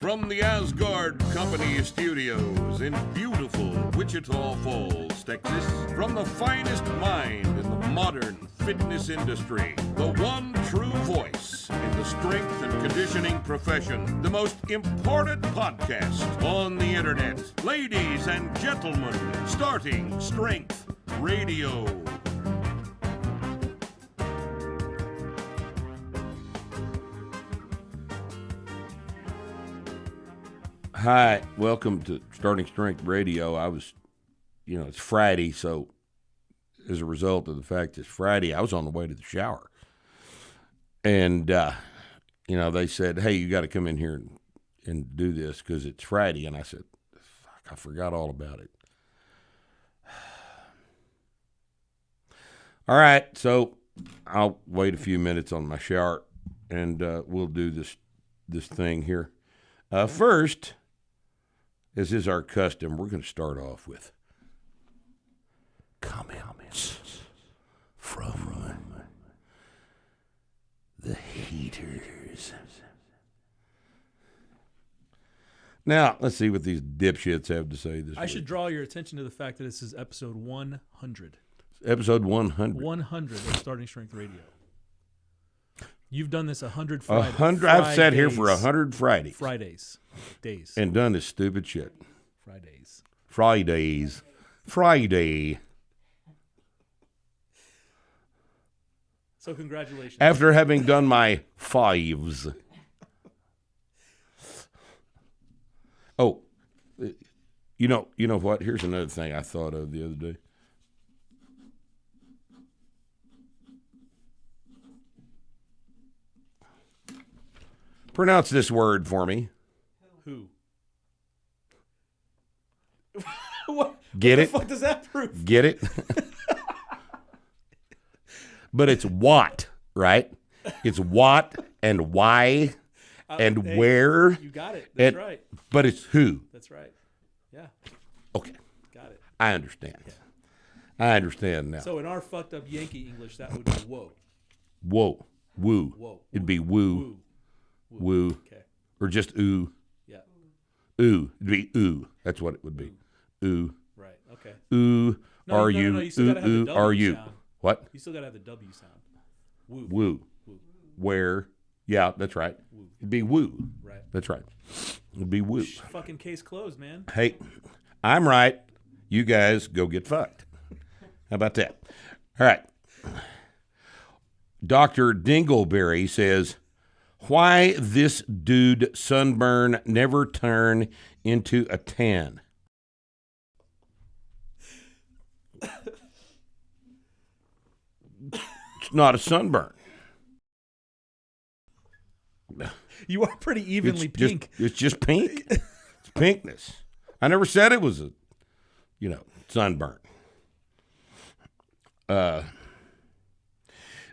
From the Asgard Company Studios in beautiful Wichita Falls, Texas, from the finest mind in the modern fitness industry, the one true voice in the strength and conditioning profession, the most important podcast on the internet. Ladies and gentlemen, starting Strength Radio. Hi, welcome to Starting Strength Radio. It's Friday, so as a result of the fact it's Friday, I was on the way to the shower. And, they said, hey, you got to come in here and do this because it's Friday. And I said, fuck, I forgot all about it. All right, so I'll wait a few minutes on my shower, and we'll do this thing here. First, as is our custom, we're going to start off with comments from the haters. Now, let's see what these dipshits have to say this week. I should draw your attention to the fact that this is episode 100. Episode 100. 100 of Starting Strength Radio. You've done this 100 Fridays. 100. I've sat here for 100 Fridays. Days. And done this stupid shit. Friday. So congratulations. After having done my fives. Oh, you know what? Here's another thing I thought of the other day. Pronounce this word for me. Who? Get it? What the fuck does that prove? Get it? But it's what, right? It's what and why and where. You got it. That's right. But it's who. That's right. Yeah. Okay. Got it. I understand. Yeah. I understand now. So in our fucked up Yankee English, that would be whoa. Whoa. Woo. Whoa. It'd be woo. Woo. Okay. Or just ooh. Yeah. Ooh. It'd be ooh. That's what it would be. Ooh. Right. Okay. Ooh. No, are no, you? no, you still gotta have the Ooh. W Are you? sound. What? You still got to have the W sound. Woo. Woo. Woo. Where? Yeah, that's right. Woo. It'd be woo. Right. That's right. It'd be woo. Fucking case closed, man. Hey, I'm right. You guys go get fucked. How about that? All right. Dr. Dingleberry says, why this dude sunburn never turn into a tan? It's not a sunburn. You are pretty evenly pink. It's just pink. It's pinkness. I never said it was a, sunburn.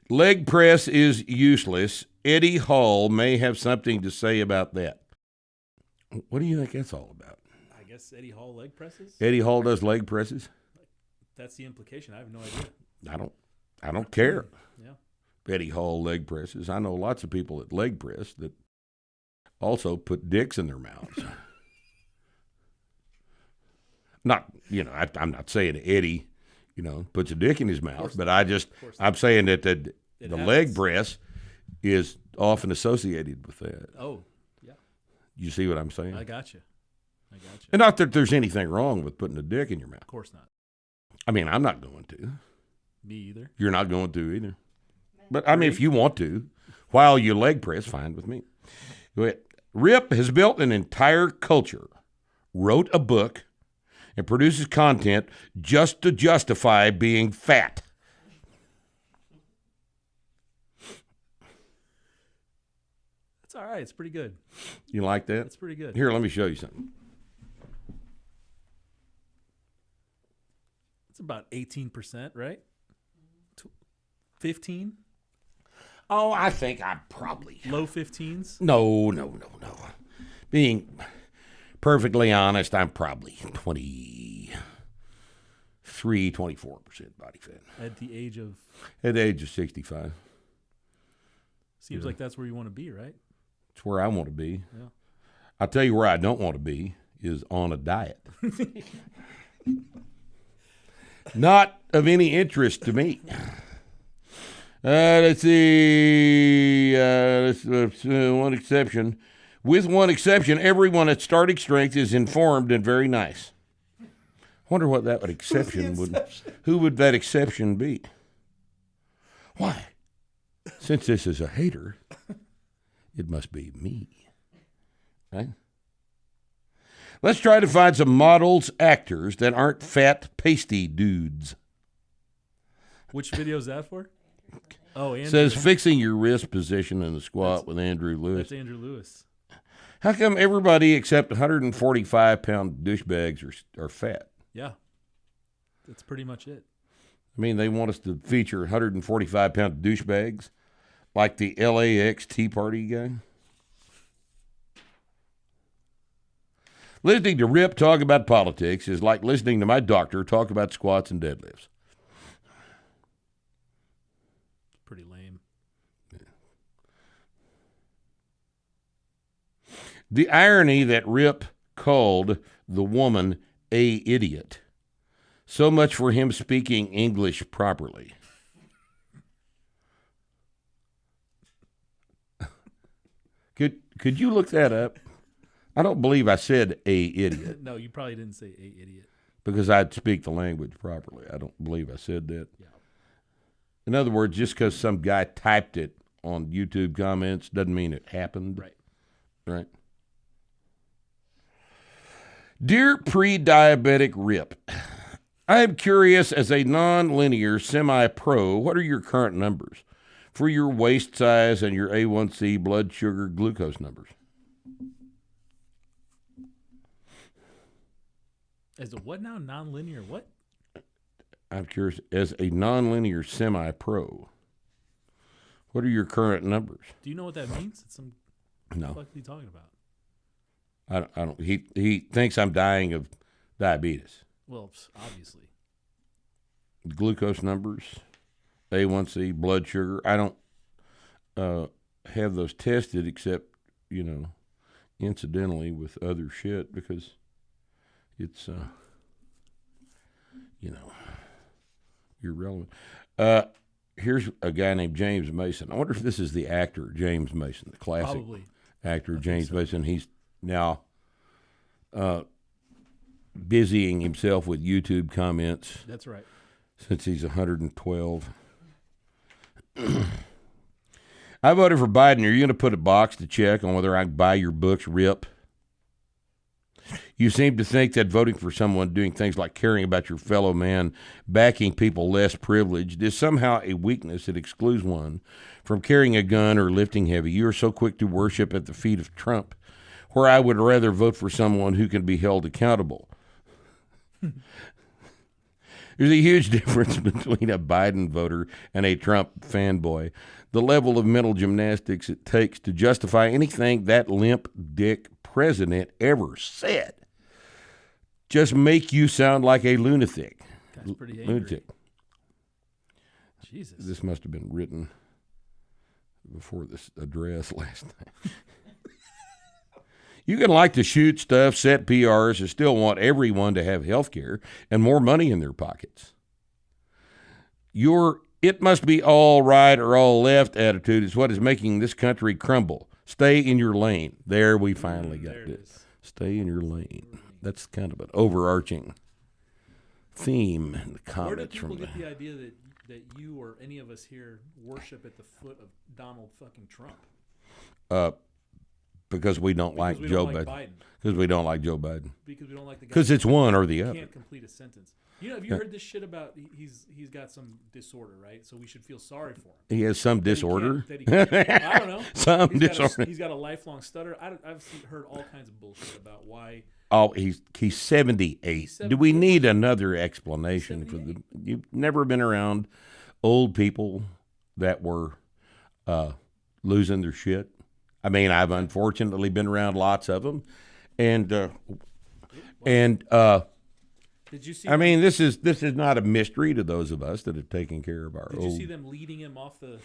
Leg press is useless. Eddie Hall may have something to say about that. What do you think that's all about? I guess Eddie Hall leg presses? Eddie Hall does leg presses? That's the implication. I have no idea. I don't care. Yeah. Eddie Hall leg presses. I know lots of people that leg press that also put dicks in their mouths. I'm not saying Eddie, puts a dick in his mouth, but I'm saying that the leg press is often associated with that. Oh, yeah. You see what I'm saying? I got you. And not that there's anything wrong with putting a dick in your mouth. Of course not. I mean, I'm not going to. Me either. You're not going to either. But, I mean, if you want to, while you leg press, fine with me. Rip has built an entire culture, wrote a book, and produces content just to justify being fat. That's all right. It's pretty good. You like that? That's pretty good. Here, let me show you something. It's about 18%, right? 15? Oh, I think I'm probably... Low 15s? No. Being perfectly honest, I'm probably 24% body fat. At the age of? At the age of 65. Seems like that's where you want to be, right? It's where I want to be. Yeah. I'll tell you where I don't want to be is on a diet. Not of any interest to me. Let's see. One exception. With one exception, everyone at starting strength is informed and very nice. Wonder what that exception would. Who would that exception be? Why? Since this is a hater, it must be me. Right? Let's try to find some models, actors that aren't fat, pasty dudes. Which video is that for? Oh, Andrew. Says fixing your wrist position in the squat with Andrew Lewis. That's Andrew Lewis. How come everybody except 145-pound douchebags are fat? Yeah. That's pretty much it. I mean, they want us to feature 145-pound douchebags like the LAX Tea Party guy. Listening to Rip talk about politics is like listening to my doctor talk about squats and deadlifts. Pretty lame. Yeah. The irony that Rip called the woman a idiot. So much for him speaking English properly. Could you look that up? I don't believe I said a idiot. No, you probably didn't say a idiot. Because I'd speak the language properly. I don't believe I said that. Yeah. In other words, just because some guy typed it on YouTube comments doesn't mean it happened. Right. Right. Dear pre-diabetic Rip, I am curious as a non-linear semi-pro, what are your current numbers for your waist size and your A1C blood sugar glucose numbers? As a what now? Non-linear what? I'm curious, as a non-linear semi-pro, what are your current numbers? Do you know what that means? It's some No. What the fuck are you talking about? I don't. He thinks I'm dying of diabetes. Well, obviously. Glucose numbers, A1C, blood sugar. I don't have those tested except, incidentally with other shit because it's, irrelevant. Here's a guy named James Mason. I wonder if this is the actor James Mason, the classic Probably. actor James Mason. He's now busying himself with YouTube comments. That's right. Since he's 112. I voted for Biden. Are you going to put a box to check on whether I can buy your books, Rip? You seem to think that voting for someone doing things like caring about your fellow man, backing people less privileged, is somehow a weakness that excludes one from carrying a gun or lifting heavy. You are so quick to worship at the feet of Trump, where I would rather vote for someone who can be held accountable. There's a huge difference between a Biden voter and a Trump fanboy. The level of mental gymnastics it takes to justify anything that limp dick president ever said just make you sound like a lunatic. Guy's pretty angry. Lunatic. Jesus. This must have been written before this address last night. You can like to shoot stuff, set PRs, and still want everyone to have health care and more money in their pockets. Your it must be all right or all left attitude is what is making this country crumble. Stay in your lane. There we finally got it. Stay in your lane. That's kind of an overarching theme in the comments. Where do people get the idea that you or any of us here worship at the foot of Donald fucking Trump? Because we don't like Joe Biden. Because we don't like Joe Biden. Because we don't like the guy. Because it's one or the other. Can't complete a sentence. Have you heard this shit about he's got some disorder, right? So we should feel sorry for him. He has some disorder. I don't know. Some disorder. He's got a lifelong stutter. I've heard all kinds of bullshit about why. Oh, he's 78. Do we need another explanation for the? You've never been around old people that were losing their shit. I mean, I've unfortunately been around lots of them, and did you see? I mean, this is not a mystery to those of us that have taken care of our. Did you see them leading him off the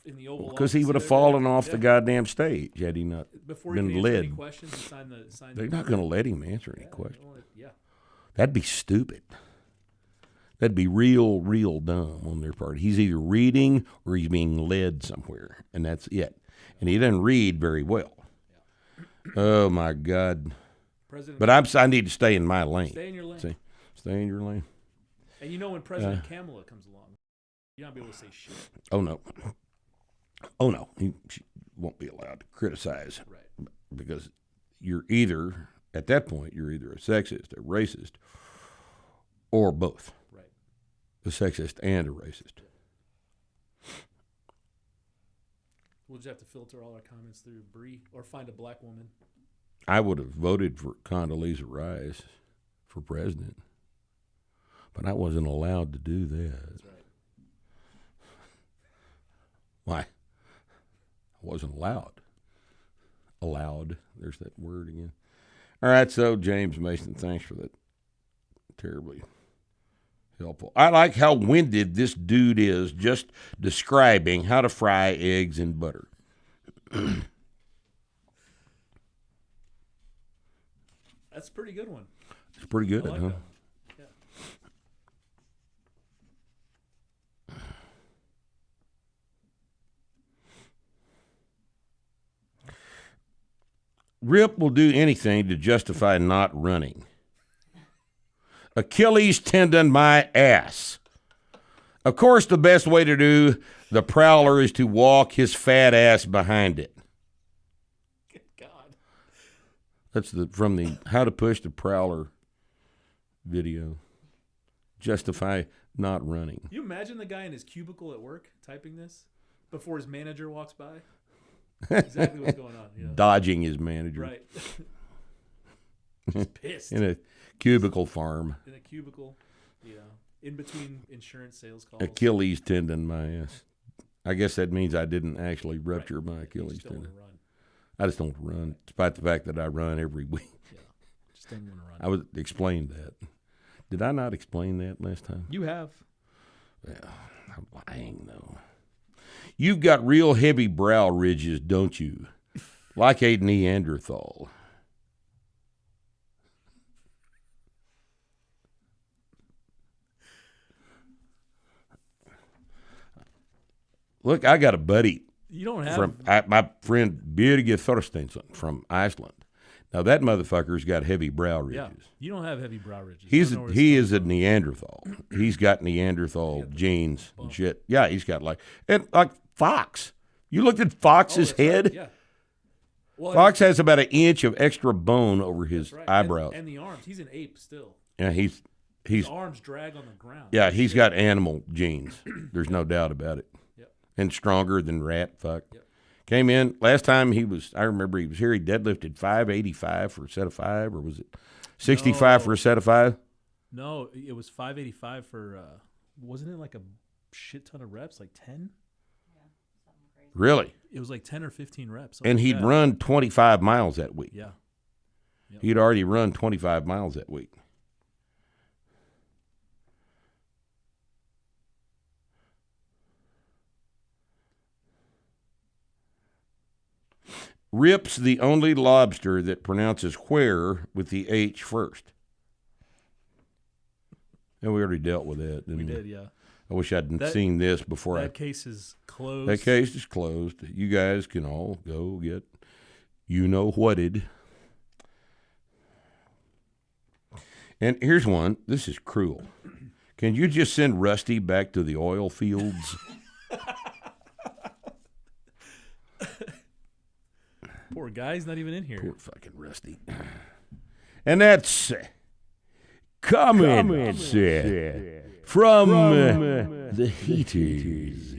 in the Oval Office. Because he would have fallen off the goddamn stage had he not Before been he can led. answer any questions, he signed They're not going to let him answer any yeah, questions. Yeah. That'd be stupid. That'd be real, real dumb on their part. He's either reading or he's being led somewhere, and that's it. And he doesn't read very well. Yeah. Oh, my God. But I need to stay in my lane. Stay in your lane. See? Stay in your lane. And you know when President Kamala comes along, you're not be able to say shit. Oh, no. Oh, no. She won't be allowed to criticize. Right. Because you're either, at that point, you're either a sexist, a racist, or both. Right. A sexist and a racist. We'll just have to filter all our comments through Bree or find a black woman. I would have voted for Condoleezza Rice for president, but I wasn't allowed to do that. That's right. Why? I wasn't allowed. Allowed. There's that word again. All right, so James Mason, thanks for that. Terribly helpful. I like how winded this dude is just describing how to fry eggs in butter. That's a pretty good one. It's pretty good, I like huh? that. Yeah. Rip will do anything to justify not running. Achilles tendon my ass. Of course, the best way to do the prowler is to walk his fat ass behind it. Good God. That's from the How to Push the Prowler video. Justify not running. You imagine the guy in his cubicle at work typing this before his manager walks by? Exactly what's going on. Yeah. Dodging his manager. Right. Just pissed. In a cubicle farm. In a cubicle. Yeah. In between insurance sales calls. Achilles tendon my ass. I guess that means I didn't actually rupture my Achilles tendon. tendon. I just don't run, despite the fact that I run every week. Yeah. Just don't want to run. I would explain that. Did I not explain that last time? You have. Well, I'm lying, though. You've got real heavy brow ridges, don't you? Like a Neanderthal. Look, I got a buddy. You don't have. From my friend Birgir Thorsteinsson from Iceland. Now, that motherfucker's got heavy brow ridges. Yeah, you don't have heavy brow ridges. He is a Neanderthal. He's got Neanderthal genes and shit. Yeah, he's got like Fox. You looked at Fox's head? Right. Yeah. Well, Fox has about an inch of extra bone over his eyebrows. And the arms. He's an ape still. Yeah, his arms drag on the ground. Yeah, he's got animal genes. There's no doubt about it. Yep. And stronger than rat fuck. Yep. Came in last time I remember he was here. He deadlifted 585 for a set of 5, or was it 65 for a set of 5? No, it was 585 for. Wasn't it like a shit ton of reps, like 10? Yeah, something crazy. Really? It was like 10 or 15 reps. And he'd run 25 miles that week. Yeah. Yep. He'd already run 25 miles that week. Rip's the only lobster that pronounces where with the H first. And we already dealt with that, didn't we? We did, yeah. I wish I'd seen this before. That case is closed. That case is closed. You guys can all go get you-know-whatted. And here's one. This is cruel. Can you just send Rusty back to the oil fields? Poor guy, he's not even in here. Poor fucking Rusty. And that's comments from the heaters.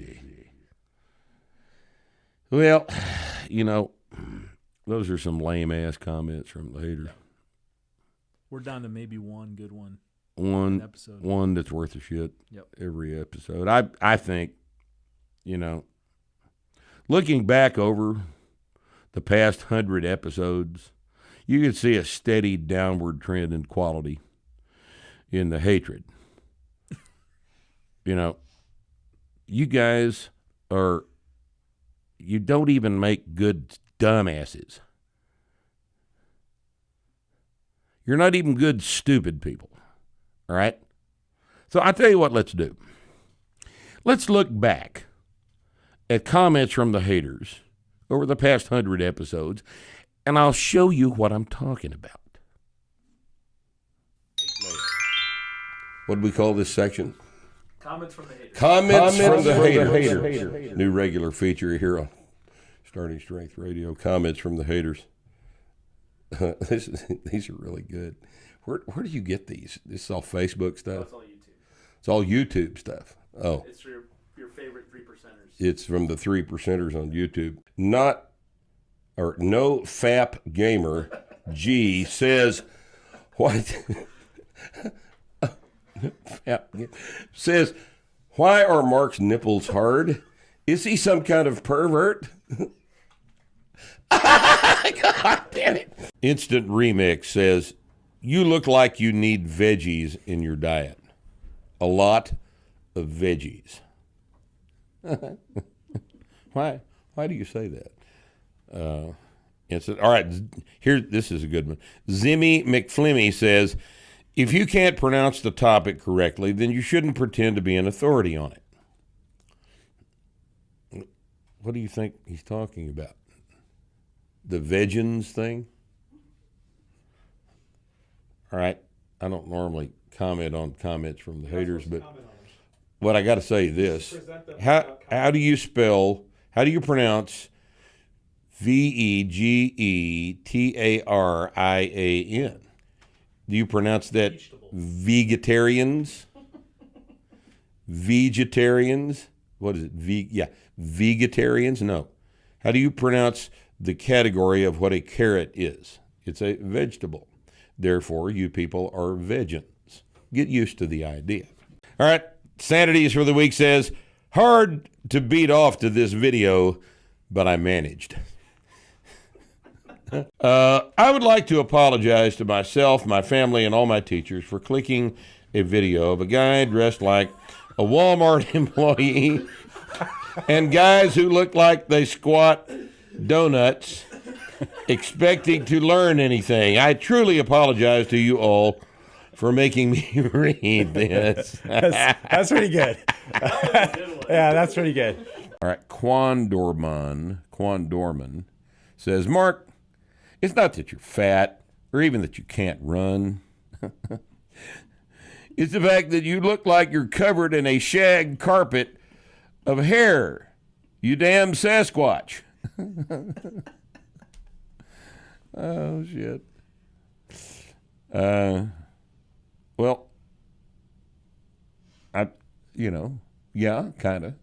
Well, those are some lame-ass comments from the haters. We're down to maybe one good one. One that's worth a shit. Yep. Every episode. I think, looking back over the past 100 episodes, you can see a steady downward trend in quality in the hatred. You guys are you don't even make good dumbasses. You're not even good stupid people. All right? So I tell you what let's do. Let's look back at comments from the haters over the past 100 episodes, and I'll show you what I'm talking about. What do we call this section? Comments from the haters. Comments from the haters. New regular feature here on Starting Strength Radio. Comments from the haters. These are really good. Where do you get these? This is all Facebook stuff? Oh, it's all YouTube. It's all YouTube stuff. Oh. It's your favorite 3%ers. It's from the 3%ers on YouTube. No Fap Gamer G says, what? Says, why are Mark's nipples hard? Is he some kind of pervert? God damn it. Instant Remix says, you look like you need veggies in your diet. A lot of veggies. Why do you say that? Instant. All right, this is a good one. Zimmy McFlimmy says, if you can't pronounce the topic correctly, then you shouldn't pretend to be an authority on it. What do you think he's talking about? The vegans thing? All right. I don't normally comment on comments from the haters, but what I got to say this. How do you pronounce Vegetarian? Do you pronounce that vegetarians? Vegetarians? What is it? Vegetarians? No. How do you pronounce the category of what a carrot is? It's a vegetable. Therefore, you people are vegans. Get used to the idea. All right. Sanities for the week says, hard to beat off to this video, but I managed. I would like to apologize to myself, my family, and all my teachers for clicking a video of a guy dressed like a Walmart employee and guys who look like they squat donuts expecting to learn anything. I truly apologize to you all for making me read this. That's pretty good. Yeah, that's pretty good. All right, Quan Dorman says, Mark, it's not that you're fat or even that you can't run. It's the fact that you look like you're covered in a shag carpet of hair. You damn Sasquatch. Oh, shit. Well, yeah, kind of.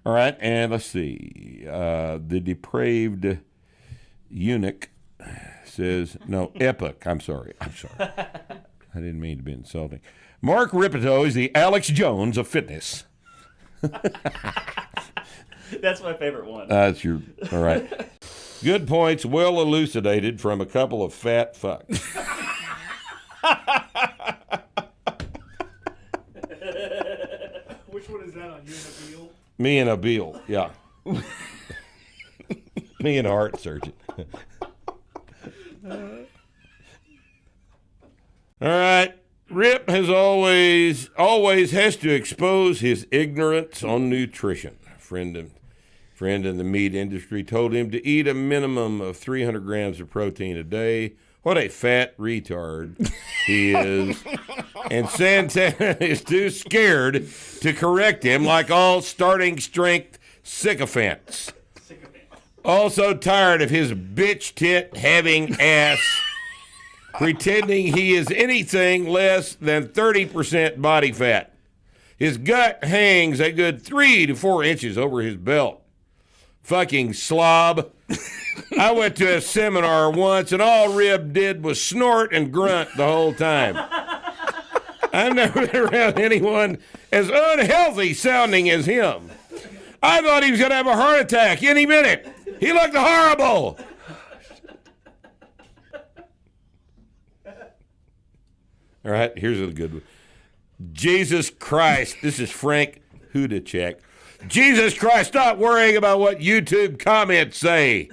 All right, and let's see. The depraved eunuch says, no, epic. I'm sorry. I didn't mean to be insulting. Mark Ripito is the Alex Jones of fitness. That's my favorite one. All right. Good points, well elucidated from a couple of fat fucks. Which one is that on? You and Abil? Me and Abil, yeah. Me and a heart surgeon. All right. Rip has always has to expose his ignorance on nutrition. A friend in the meat industry told him to eat a minimum of 300 grams of protein a day. What a fat retard he is. And Santana is too scared to correct him like all starting strength sycophants. Also tired of his bitch tit having ass pretending he is anything less than 30% body fat. His gut hangs a good 3 to 4 inches over his belt. Fucking slob. I went to a seminar once and all Rib did was snort and grunt the whole time. I've never been around anyone as unhealthy sounding as him. I thought he was going to have a heart attack any minute. He looked horrible. All right, here's a good one. Jesus Christ, this is Frank Hudacek. Jesus Christ, stop worrying about what YouTube comments say.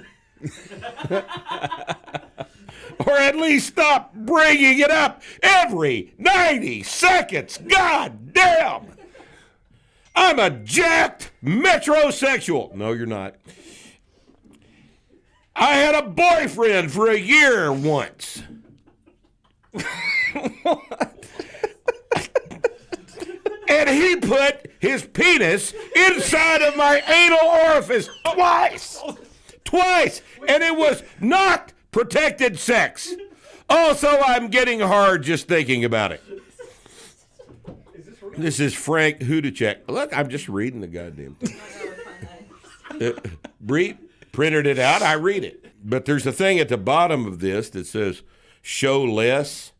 Or at least stop bringing it up every 90 seconds. God damn. I'm a jacked metrosexual. No, you're not. I had a boyfriend for a year once. And he put his penis inside of my anal orifice twice. And it was not protected sex. Also, I'm getting hard just thinking about it. This is Frank Hudacek. Look, I'm just reading the goddamn thing. Bree printed it out. I read it. But there's a thing at the bottom of this that says, show less.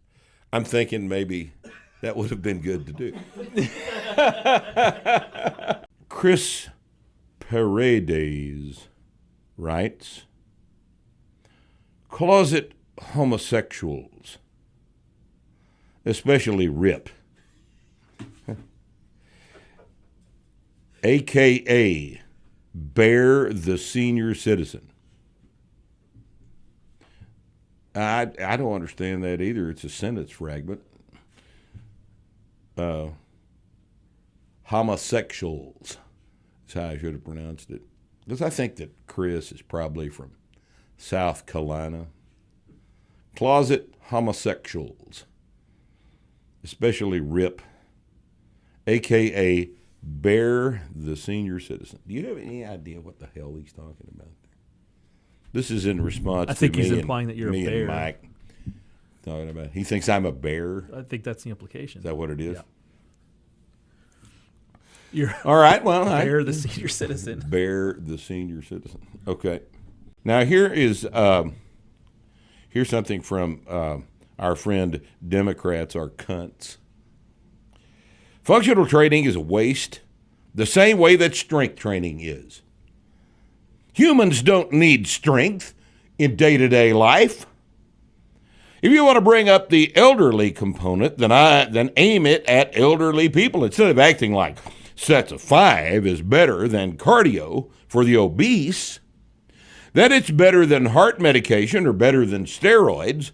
I'm thinking maybe that would have been good to do. Chris Paredes writes, closet homosexuals, especially Rip, a.k.a. Bear the Senior Citizen. I don't understand that either. It's a sentence fragment. Homosexuals is how I should have pronounced it. Because I think that Chris is probably from South Carolina. Closet homosexuals, especially Rip, a.k.a. Bear the Senior Citizen. Do you have any idea what the hell he's talking about there? This is in response I think to he's me implying that you're a me bear. and Mike talking about. He thinks I'm a bear. I think that's the implication. Is that what it is? Yeah. You're All right. Well, Bear the Senior Citizen. Bear the Senior Citizen. Okay. Now here's something from our friend Democrats are cunts. Functional training is a waste, the same way that strength training is. Humans don't need strength in day-to-day life. If you want to bring up the elderly component, then aim it at elderly people instead of acting like sets of 5 is better than cardio for the obese, that it's better than heart medication or better than steroids.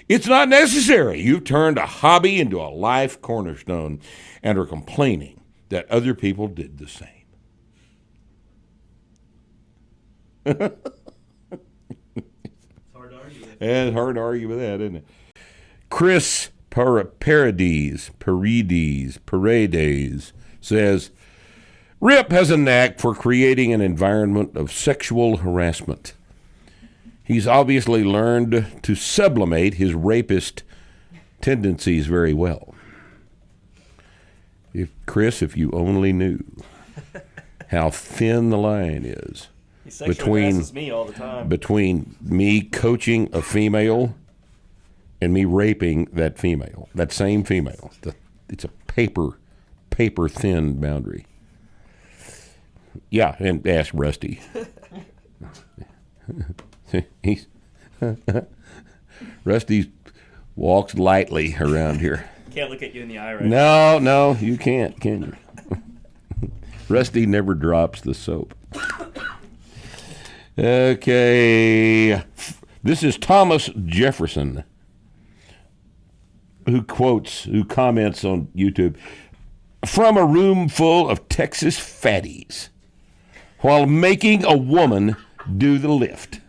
It's not necessary. You've turned a hobby into a life cornerstone and are complaining that other people did the same. It's hard to argue with. It's hard to argue with that, isn't it? Chris Paredes says, Rip has a knack for creating an environment of sexual harassment. He's obviously learned to sublimate his rapist tendencies very well. If you only knew how thin the line is He sexually harasses me all the time. between me coaching a female and me raping that female, that same female. It's a paper thin boundary. Yeah, and ask Rusty. Rusty walks lightly around here. Can't look at you in the eye right now. No, you can't, can you? Rusty never drops the soap. Okay. This is Thomas Jefferson, who comments on YouTube, from a room full of Texas fatties while making a woman do the lift.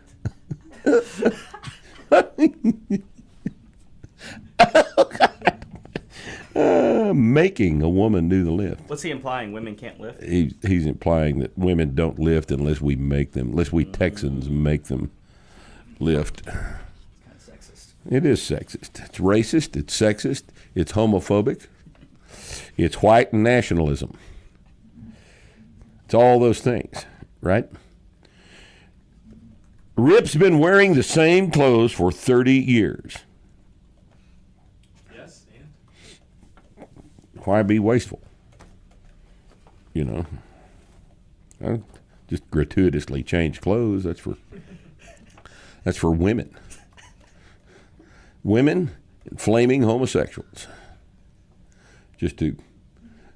Making a woman do the lift. What's he implying? Women can't lift? He's implying that women don't lift unless we make them, unless we Texans make them lift. Kind of sexist. It is sexist. It's racist. It's sexist. It's homophobic. It's white nationalism. It's all those things, right? Rip's been wearing the same clothes for 30 years. Yes, and Why be wasteful? You know, just gratuitously change clothes. That's for women. Women and flaming homosexuals. Just to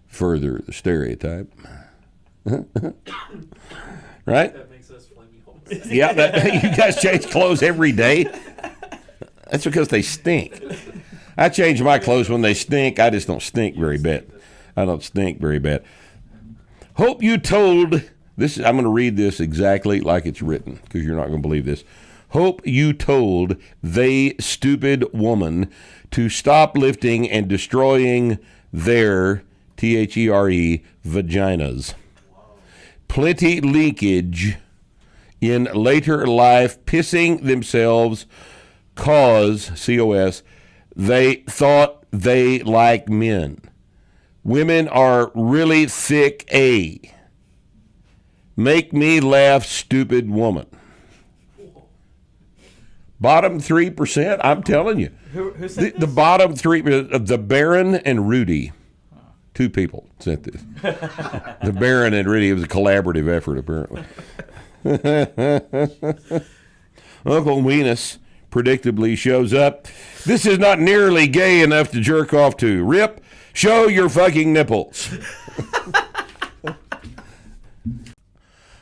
further the stereotype. Right? That makes us flaming homeless. Yeah, you guys change clothes every day. That's because they stink. I change my clothes when they stink. I just don't stink very bad. I don't stink very bad. Hope you told this. I'm going to read this exactly like it's written because you're not going to believe this. Hope you told they stupid woman to stop lifting and destroying their THERE vaginas. Plenty leakage in later life, pissing themselves COS, they thought they like men. Women are really thick, Make me laugh, stupid woman. Bottom 3%, I'm telling you. Who said The bottom 3%, the Baron and Rudy. Two people sent this. The Baron and Rudy, it was a collaborative effort, apparently. Uncle Weenus predictably shows up. This is not nearly gay enough to jerk off to. Rip, show your fucking nipples.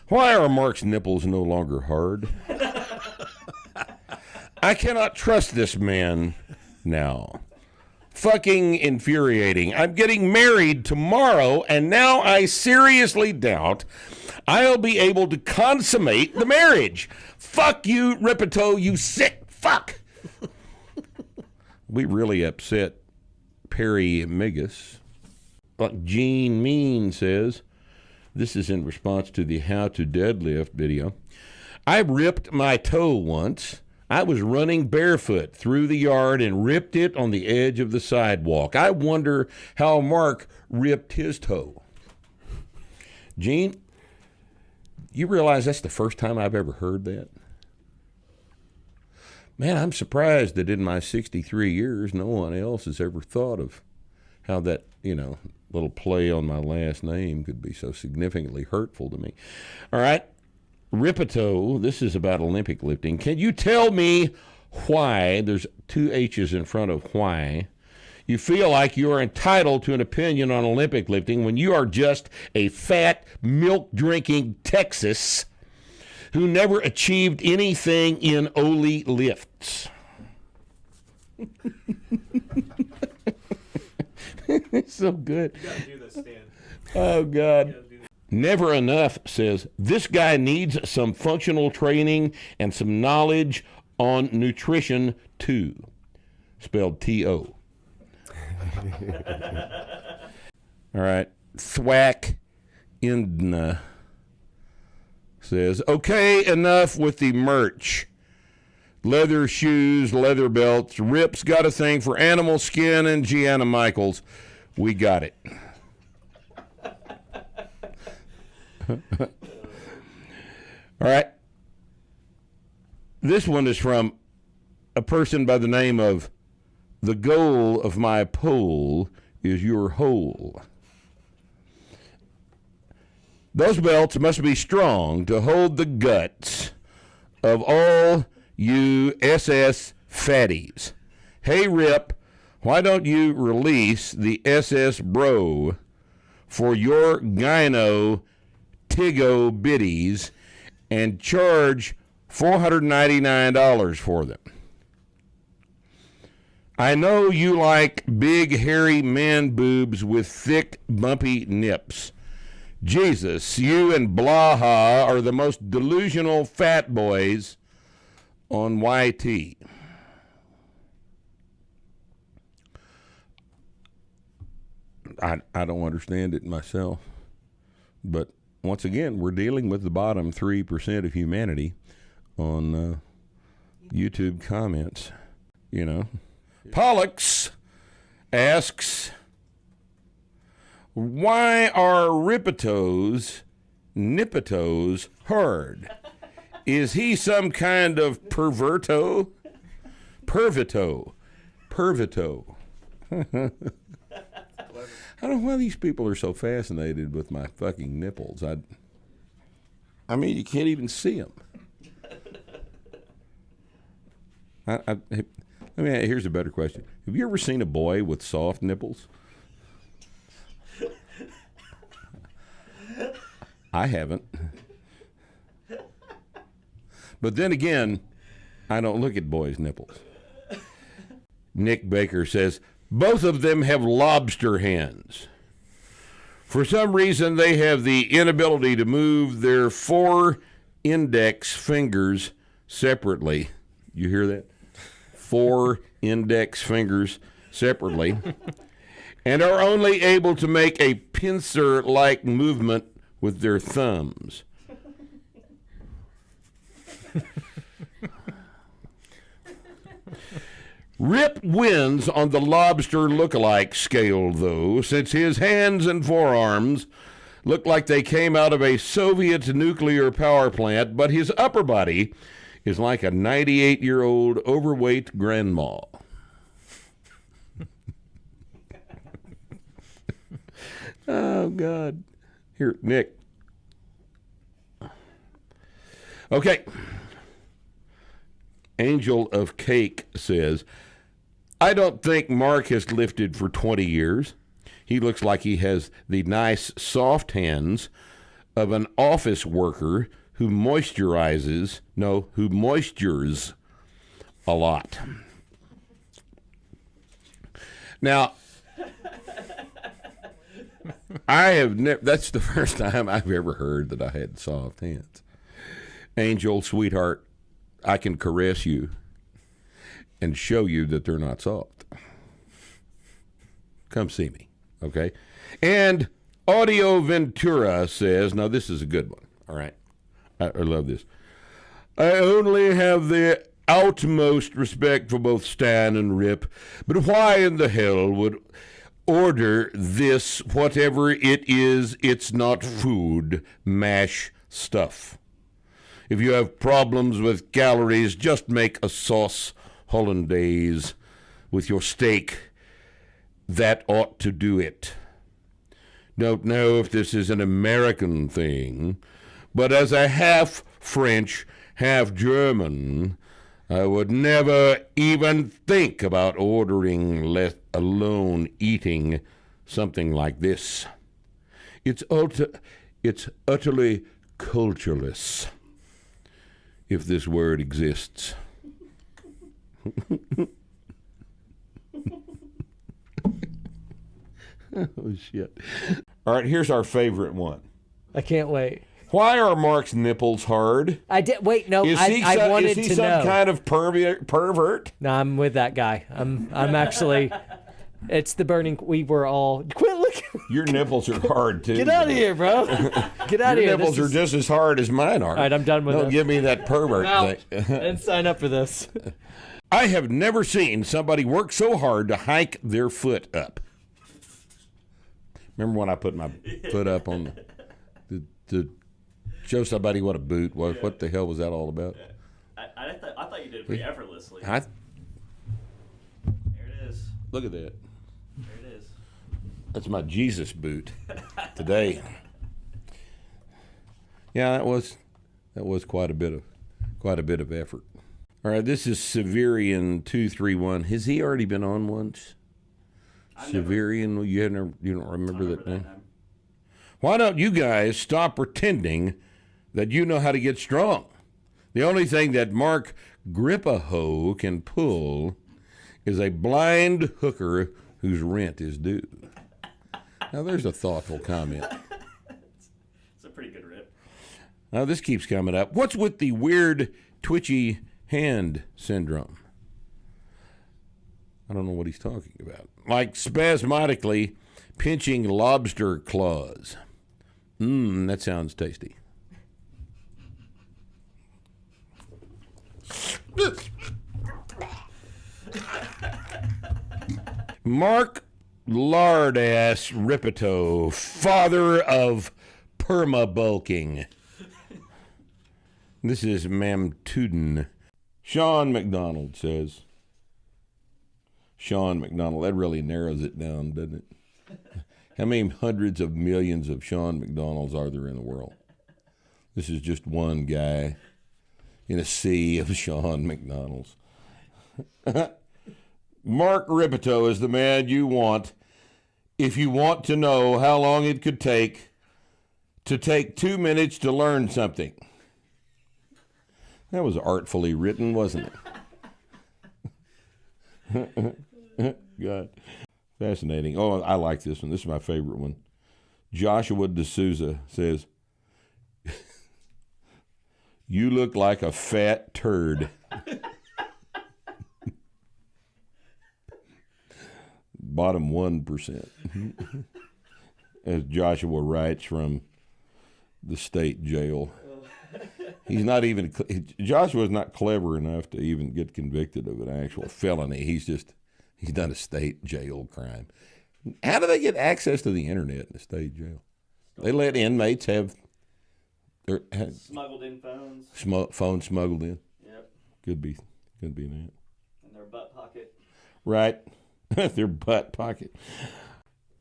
Why are Mark's nipples no longer hard? I cannot trust this man now. Fucking infuriating. I'm getting married tomorrow, and now I seriously doubt I'll be able to consummate the marriage. Fuck you, Ripito, you sick fuck. We really upset Perry Migas. Like Gene Mean says, this is in response to the How to Deadlift video. I ripped my toe once. I was running barefoot through the yard and ripped it on the edge of the sidewalk. I wonder how Mark ripped his toe. Gene, you realize that's the first time I've ever heard that? Man, I'm surprised that in my 63 years, no one else has ever thought of how that, little play on my last name could be so significantly hurtful to me. All right. Ripito, this is about Olympic lifting. Can you tell me why, there's two H's in front of why, you feel like you are entitled to an opinion on Olympic lifting when you are just a fat, milk-drinking Texas who never achieved anything in Oli lifts? It's so good. You gotta do this, Stan. Oh, God. Never Enough says, this guy needs some functional training and some knowledge on nutrition, too. Spelled T-O. All right. Thwack Indna says, okay, enough with the merch. Leather shoes, leather belts. Rip's got a thing for animal skin and Gianna Michaels. We got it. All right. This one is from a person by the name of the goal of my pole is your hole. Those belts must be strong to hold the guts of all you SS fatties. Hey, Rip, why don't you release the SS bro for your gyno Tigo biddies and charge $499 for them? I know you like big, hairy man boobs with thick, bumpy nips. Jesus, you and Blaha are the most delusional fat boys on YT. I don't understand it myself, but once again, we're dealing with the bottom 3% of humanity on YouTube comments. Pollux asks, why are Ripito's nippitos hard? Is he some kind of perverto? Pervito. I don't know why these people are so fascinated with my fucking nipples. I mean, you can't even see them. Here's a better question. Have you ever seen a boy with soft nipples? I haven't. But then again, I don't look at boys' nipples. Nick Baker says, both of them have lobster hands. For some reason, they have the inability to move their 4 index fingers separately. You hear that? 4 index fingers separately. And are only able to make a pincer-like movement with their thumbs. Rip wins on the lobster look-alike scale, though, since his hands and forearms look like they came out of a Soviet nuclear power plant, but his upper body is like a 98-year-old overweight grandma. Oh, God. Here, Nick. Okay. Angel of Cake says, I don't think Mark has lifted for 20 years. He looks like he has the nice, soft hands of an office worker who moistures a lot. Now, I have never, that's the first time I've ever heard that I had soft hands. Angel, sweetheart, I can caress you and show you that they're not soft. Come see me, okay? And Audio Ventura says, now this is a good one, all right? I love this. I only have the utmost respect for both Stan and Rip, but why in the hell would order this, whatever it is, it's not food, mash stuff? If you have problems with calories, just make a sauce hollandaise with your steak. That ought to do it. Don't know if this is an American thing, but as a half French, half German, I would never even think about ordering, let alone eating, something like this. It's utterly cultureless, if this word exists. Oh, shit. All right, here's our favorite one. I can't wait. Why are Mark's nipples hard? I did. Wait, no. I wanted to know. Is he some kind of pervert? No, I'm with that guy. I'm actually. It's the burning. We were all. Quit looking. Your nipples are hard too. Get out of here, bro. Get out of here. Your nipples are just as hard as mine are. All right, I'm done with it. Don't give me that pervert thing. I didn't sign up for this. I have never seen somebody work so hard to hike their foot up. Remember when I put my foot up on to show somebody what a boot was? What the hell was that all about? I thought you did it pretty effortlessly. There it is. Look at that. There it is. That's my Jesus boot today. Yeah, that was quite a bit of effort. All right, this is Severian 231. Has he already been on once? Severian, you don't remember that name? Why don't you guys stop pretending that you know how to get strong? The only thing that Mark Grippaho can pull is a blind hooker whose rent is due. Now, there's a thoughtful comment. It's a pretty good rip. Now, this keeps coming up. What's with the weird, twitchy hand syndrome? I don't know what he's talking about. Like spasmodically pinching lobster claws. That sounds tasty. Mark Lardass Ripito, father of perma-bulking. This is Mamtuden. Sean McDonald says. Sean McDonald. That really narrows it down, doesn't it? How many hundreds of millions of Sean McDonalds are there in the world? This is just one guy in a sea of Sean McDonalds. Mark Ripito is the man you want if you want to know how long it could take to take 2 minutes to learn something. That was artfully written, wasn't it? God. Fascinating. Oh, I like this one. This is my favorite one. Joshua D'Souza says, "You look like a fat turd." Bottom 1%. As Joshua writes from the state jail. He's not even, Joshua's not clever enough to even get convicted of an actual felony. He's done a state jail crime. How do they get access to the internet in the state jail? They let inmates have their Smuggled in phones. Phones smuggled in. Yep. Could be that. In their butt pocket. Right. Their butt pocket.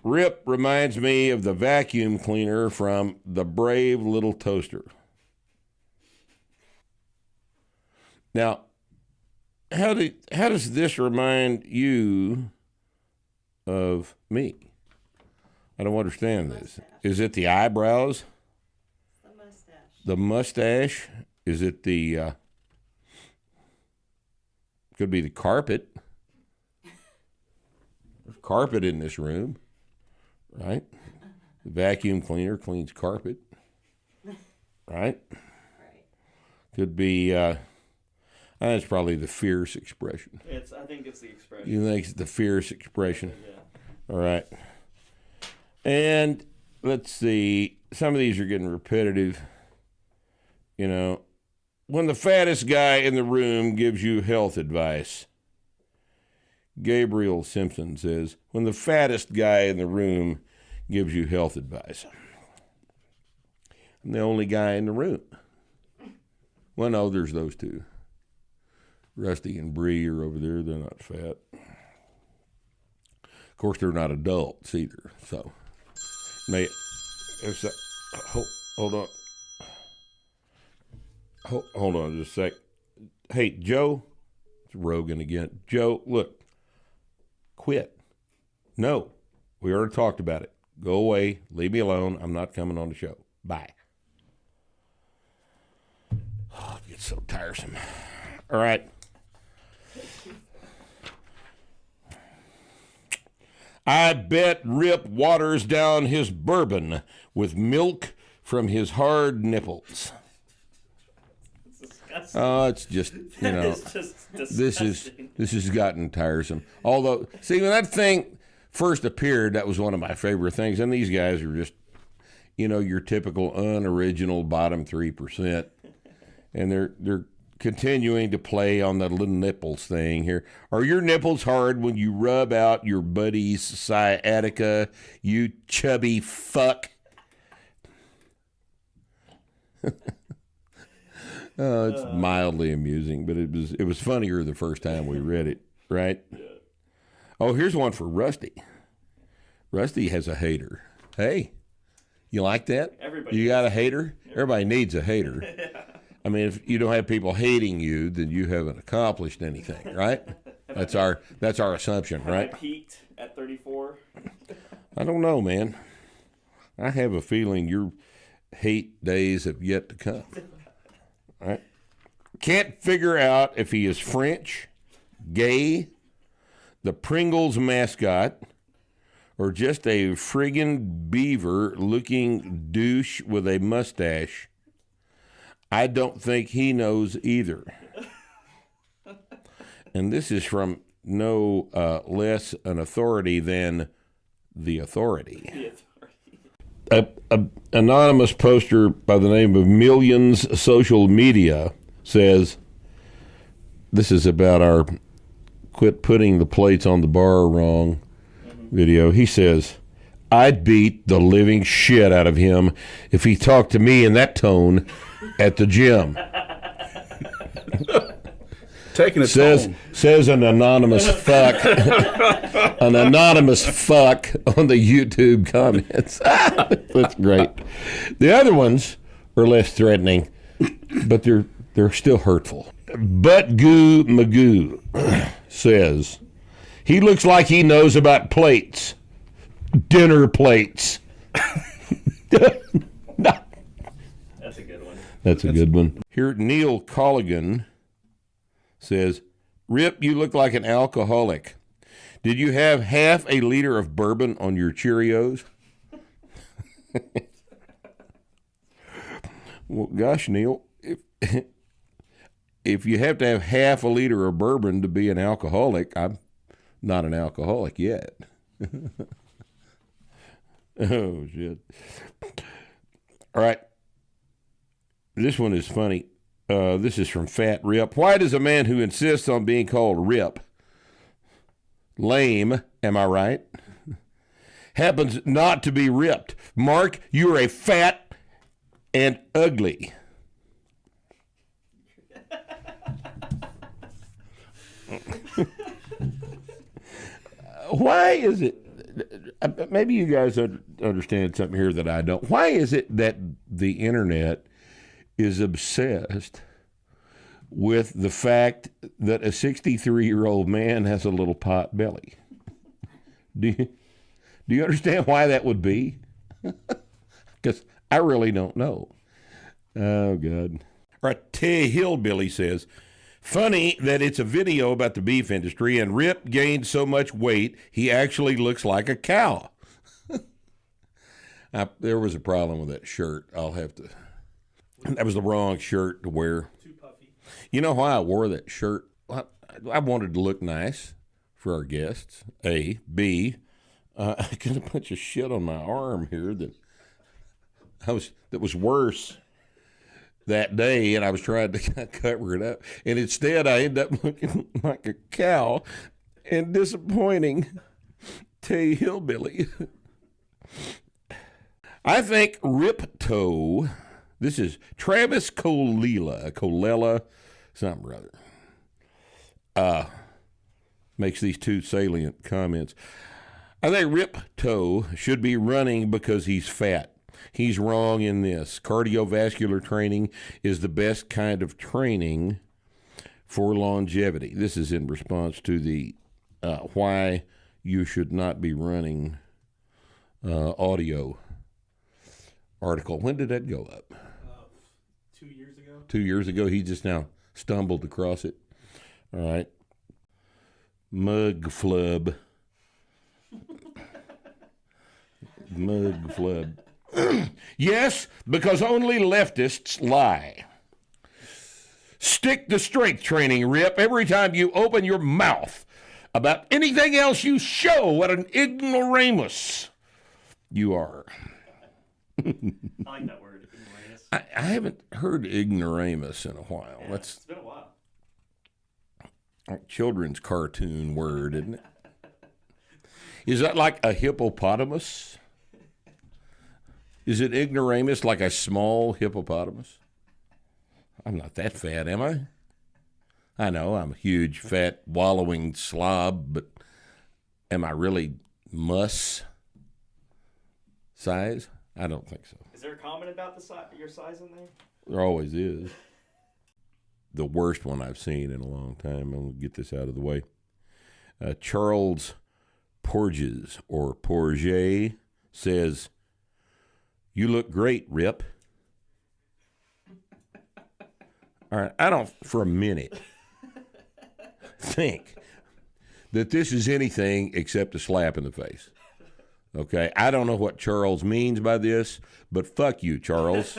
Rip reminds me of the vacuum cleaner from The Brave Little Toaster. Now, how does this remind you of me? I don't understand this. Is it the eyebrows? The mustache. The mustache? Is it the could be the carpet? There's carpet in this room, right? The vacuum cleaner cleans carpet, right? Right. Could be. That's probably the fierce expression. I think it's the expression. You think it's the fierce expression? Yeah. All right. And let's see. Some of these are getting repetitive. You know, when the fattest guy in the room gives you health advice. Gabriel Simpson says, when the fattest guy in the room gives you health advice. I'm the only guy in the room. Well, no, there's those two. Rusty and Bree are over there. They're not fat. Of course, they're not adults either. So, hold on. Hold on just a sec. Hey, Joe. It's Rogan again. Joe, look. Quit. No. We already talked about it. Go away. Leave me alone. I'm not coming on the show. Bye. Oh, it gets so tiresome. All right. I bet Rip waters down his bourbon with milk from his hard nipples. Oh, it's just, It's just disgusting. this has gotten tiresome. Although, see, when that thing first appeared, that was one of my favorite things. And these guys are just, your typical unoriginal bottom 3%. And they're continuing to play on the little nipples thing here. Are your nipples hard when you rub out your buddy's sciatica, you chubby fuck? It's mildly amusing, but it was funnier the first time we read it, right? Yeah. Oh, here's one for Rusty. Rusty has a hater. Hey, you like that? Everybody you got a hater? Everybody needs a hater. I mean, if you don't have people hating you, then you haven't accomplished anything, right? That's our assumption, right? I peaked at 34. I don't know, man. I have a feeling your hate days have yet to come. Right? Can't figure out if he is French, gay, the Pringles mascot, or just a friggin' beaver-looking douche with a mustache. I don't think he knows either. And this is from no less an authority than the authority. A anonymous poster by the name of Millions Social Media says, this is about our quit putting the plates on the bar wrong video. He says, I'd beat the living shit out of him if he talked to me in that tone at the gym. Taking it says an anonymous fuck. An anonymous fuck on the YouTube comments. That's great. The other ones are less threatening, but they're still hurtful. Butt Goo Magoo says, he looks like he knows about plates. Dinner plates. No. That's a good one. Here, Neil Colligan says, Rip, you look like an alcoholic. Did you have half a liter of bourbon on your Cheerios? Well, gosh, Neil, if you have to have half a liter of bourbon to be an alcoholic, I'm not an alcoholic yet. Oh, shit. All right. This one is funny. This is from Fat Rip. Why does a man who insists on being called Rip, lame, am I right, happens not to be ripped? Mark, you're a fat and ugly. Why is it? Maybe you guys understand something here that I don't. Why is it that the internet is obsessed with the fact that a 63-year-old man has a little pot belly? Do you understand why that would be? Because I really don't know. Oh, God. All right, Tay Hillbilly says, funny that it's a video about the beef industry and Rip gained so much weight he actually looks like a cow. There was a problem with that shirt. That was the wrong shirt to wear. Too puffy. You know why I wore that shirt? I wanted to look nice for our guests, A. B, I got a bunch of shit on my arm here that was worse that day, and I was trying to cover it up. And instead, I ended up looking like a cow and disappointing Tay Hillbilly. I think Ripto, this is Travis Colella, something or other, makes these two salient comments. I think Ripto should be running because he's fat. He's wrong in this. Cardiovascular training is the best kind of training for longevity. This is in response to the why you should not be running audio article. When did that go up? 2 years ago. 2 years ago. He just now stumbled across it. All right. Mug flub. Mug flub. Yes, because only leftists lie. Stick to strength training, Rip. Every time you open your mouth about anything else, you show what an ignoramus you are. I like that word, ignoramus. I haven't heard ignoramus in a while. Yeah, it's been a while. A children's cartoon word, isn't it? Is that like a hippopotamus? Is it ignoramus like a small hippopotamus? I'm not that fat, am I? I know I'm a huge, fat, wallowing slob, but am I really muss size? I don't think so. Is there a comment about your size in there? There always is. The worst one I've seen in a long time. I'm going to get this out of the way. Charles Porges, or Porget, says, "You look great, Rip." All right, I don't for a minute think that this is anything except a slap in the face. Okay? I don't know what Charles means by this, but fuck you, Charles.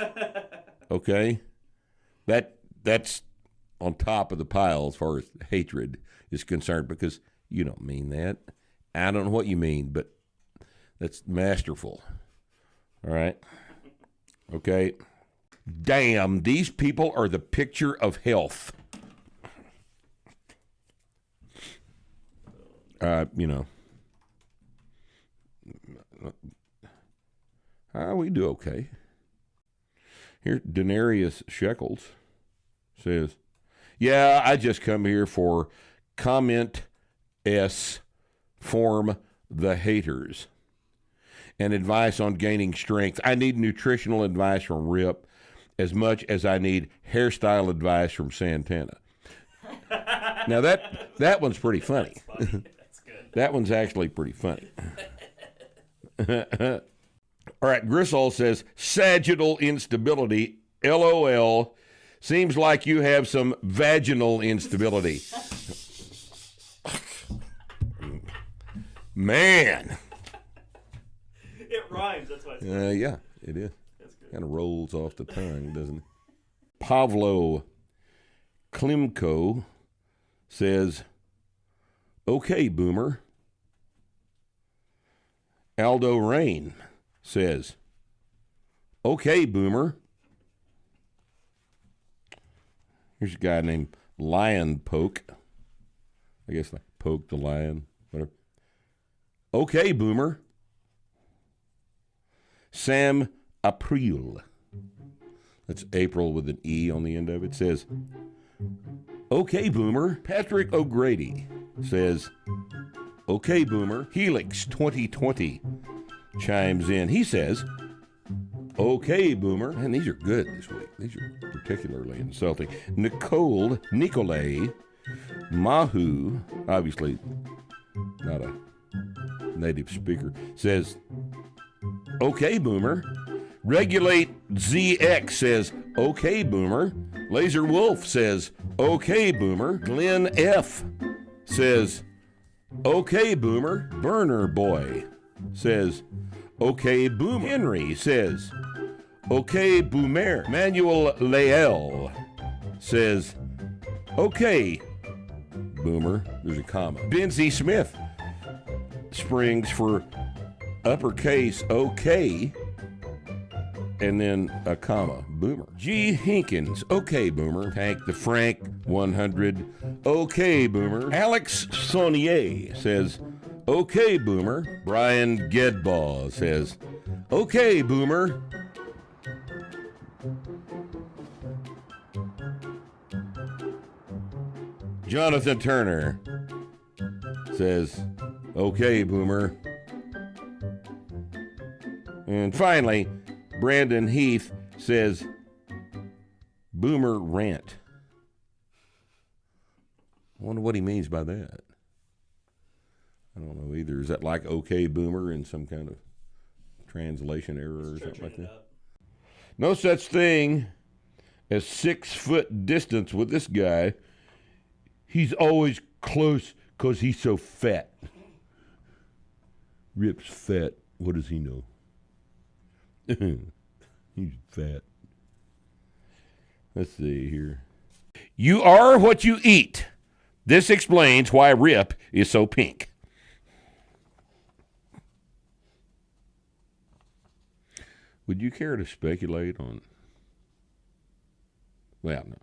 Okay? That's on top of the pile as far as hatred is concerned, because you don't mean that. I don't know what you mean, but that's masterful. All right? Okay? Damn, these people are the picture of health. We do okay. Here, Denarius Shekels says, "Yeah, I just come here for comment S form the haters and advice on gaining strength. I need nutritional advice from Rip as much as I need hairstyle advice from Santana." Now that one's pretty funny. That's funny. That's good. That one's actually pretty funny. All right, Griswold says sagittal instability LOL. Seems like you have some vaginal instability. Man. It rhymes. That's why. Yeah, it is. That's good. Kind of rolls off the tongue, doesn't it? Pavlo Klimko says, okay, boomer. Aldo Rain says, okay, boomer. Here's a guy named Lion Poke. I guess like Poke the Lion, whatever. Okay, boomer. Sam April. That's April with an E on the end of it. Says, okay, boomer. Patrick O'Grady says, okay, boomer. Helix 2020 chimes in. He says, okay, boomer. And these are good this week. These are particularly insulting. Nicolay Mahu, obviously not a native speaker, says, okay, boomer. Regulate ZX says, okay, boomer. Laser Wolf says, okay, boomer. Glenn F says, okay, boomer. Burner Boy says, okay, boomer. Henry says, okay, boomer. Manuel Lael says, okay, boomer. There's a comma. Benzie Smith springs for uppercase okay, and then a comma, boomer. G. Hinkins, okay, boomer. Tank the Frank 100, okay, boomer. Alex Saunier says, okay, boomer. Brian Gedbaugh says, okay, boomer. Jonathan Turner says, okay, boomer. And finally, Brandon Heath says, boomer rant. I wonder what he means by that. I don't know either. Is that like okay, boomer in some kind of translation error or something like that? No such thing as 6 foot distance with this guy. He's always close because he's so fat. Rip's fat. What does he know? He's fat. Let's see here. You are what you eat. This explains why Rip is so pink. Would you care to speculate on? Well, no.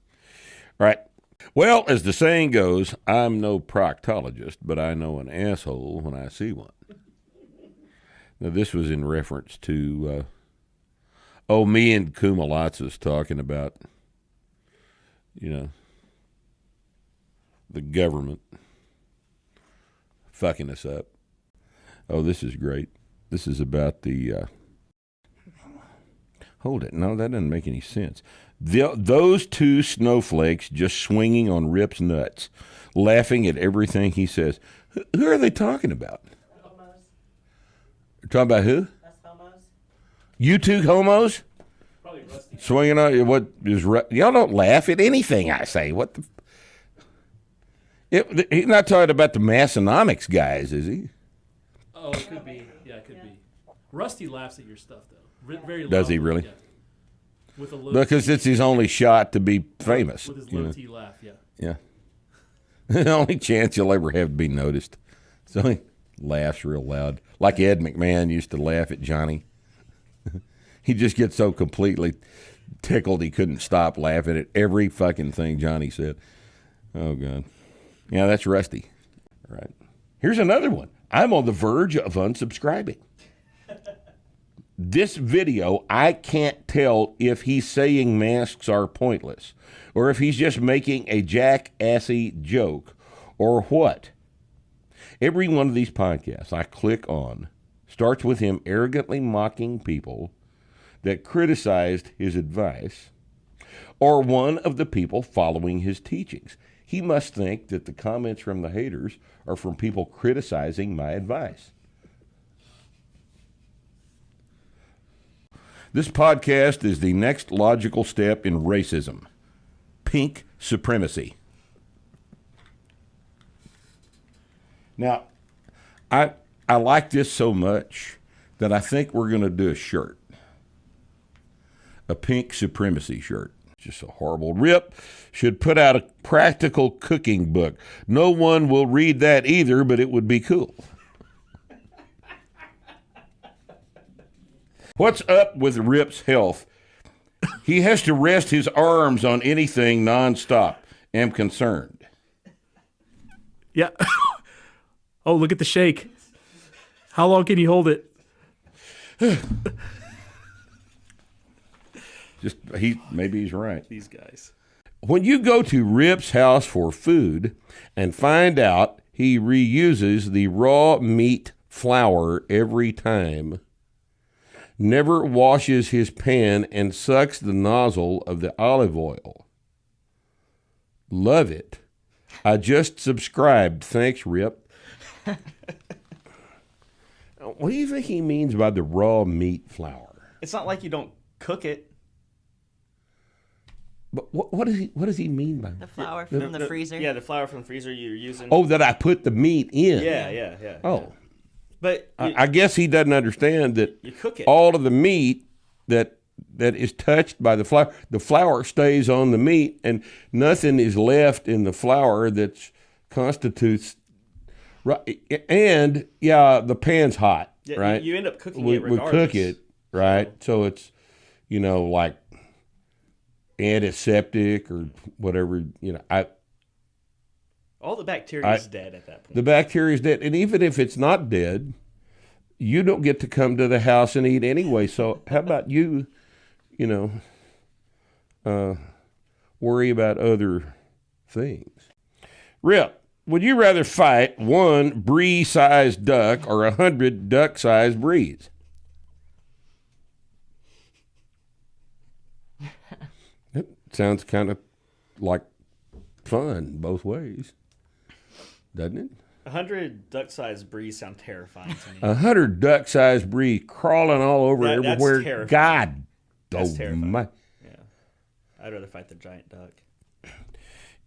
All right. Well, as the saying goes, I'm no proctologist, but I know an asshole when I see one. Now, this was in reference to, me and Kumalatsas talking about, the government fucking us up. Oh, this is great. This is about the, hold it. No, that doesn't make any sense. Those two snowflakes just swinging on Rip's nuts, laughing at everything he says. Who are they talking about? Homos. They're talking about who? That's homos. You two homos? Probably Rusty. Swinging on what is? Y'all don't laugh at anything I say. What the? He's not talking about the Massonomics guys, is he? Oh, it could be. Yeah, it could be. Rusty laughs at your stuff though. Very loudly. Does he really? Yeah. With a low Because T, it's his only shot to be famous. with his you low know? T laugh. Yeah. Yeah. The only chance you'll ever have to be noticed. So he laughs real loud. Like Ed McMahon used to laugh at Johnny. He just gets so completely tickled he couldn't stop laughing at every fucking thing Johnny said. Oh, God. Yeah, that's Rusty. All right. Here's another one. I'm on the verge of unsubscribing. This video, I can't tell if he's saying masks are pointless or if he's just making a jackassy joke or what. Every one of these podcasts I click on starts with him arrogantly mocking people that criticized his advice or one of the people following his teachings. He must think that the comments from the haters are from people criticizing my advice. This podcast is the next logical step in racism. Pink supremacy. Now, I like this so much that I think we're going to do a shirt. A pink supremacy shirt. Just a horrible rip. Should put out a practical cooking book. No one will read that either, but it would be cool. What's up with Rip's health? He has to rest his arms on anything nonstop. Am concerned. Yeah. Oh, look at the shake. How long can you hold it? Maybe he's right. These guys. When you go to Rip's house for food and find out he reuses the raw meat flour every time, never washes his pan and sucks the nozzle of the olive oil. Love it. I just subscribed. Thanks, Rip. What do you think he means by the raw meat flour? It's not like you don't cook it. But what does he mean by The flour from the freezer. Yeah, the flour from the freezer you're using. Oh, that I put the meat in. Yeah. Oh. But I guess he doesn't understand that you cook it. all of the meat that is touched by the flour stays on the meat, and nothing is left in the flour that constitutes. Right, and the pan's hot, Yeah, right? You end up cooking we it regardless. cook it, right? So it's, like antiseptic or whatever. All the bacteria is dead at that point. The bacteria is dead, and even if it's not dead, you don't get to come to the house and eat anyway. So how about you, worry about other things? Rip. Would you rather fight one brie-sized duck or 100 duck-sized brees? It sounds kind of like fun both ways, doesn't it? 100 duck-sized brees sound terrifying to me. 100 duck-sized brees crawling all over That's everywhere. terrifying. God, That's terrifying. my. Yeah, I'd rather fight the giant duck.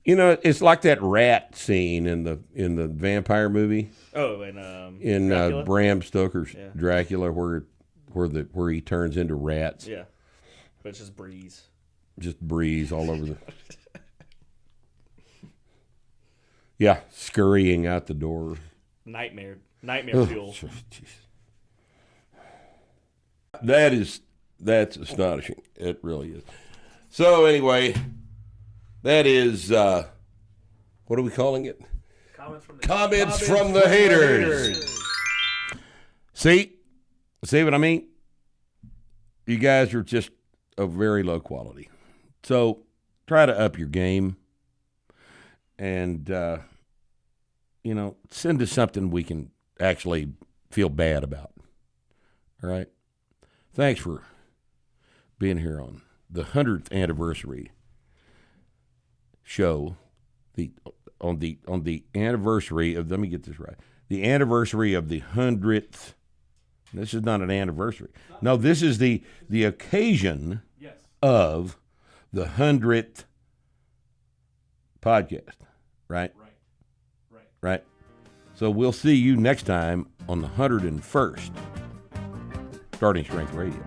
It's like that rat scene in the vampire movie. Oh, and in Dracula? Bram Stoker's Yeah. Dracula, where he turns into rats, Yeah, but it's just breeze. just breeze all over scurrying out the door. Nightmare fuel. That's astonishing. It really is. So anyway, that is what are we calling it? Comments from the haters. See what I mean? You guys are just of very low quality. So try to up your game and, send us something we can actually feel bad about. All right? Thanks for being here on the 100th anniversary show. On the anniversary of, let me get this right, the anniversary of the 100th. This is not an anniversary. No, this is the occasion of the 100th podcast, right? Right. So we'll see you next time on the 101st Starting Strength Radio.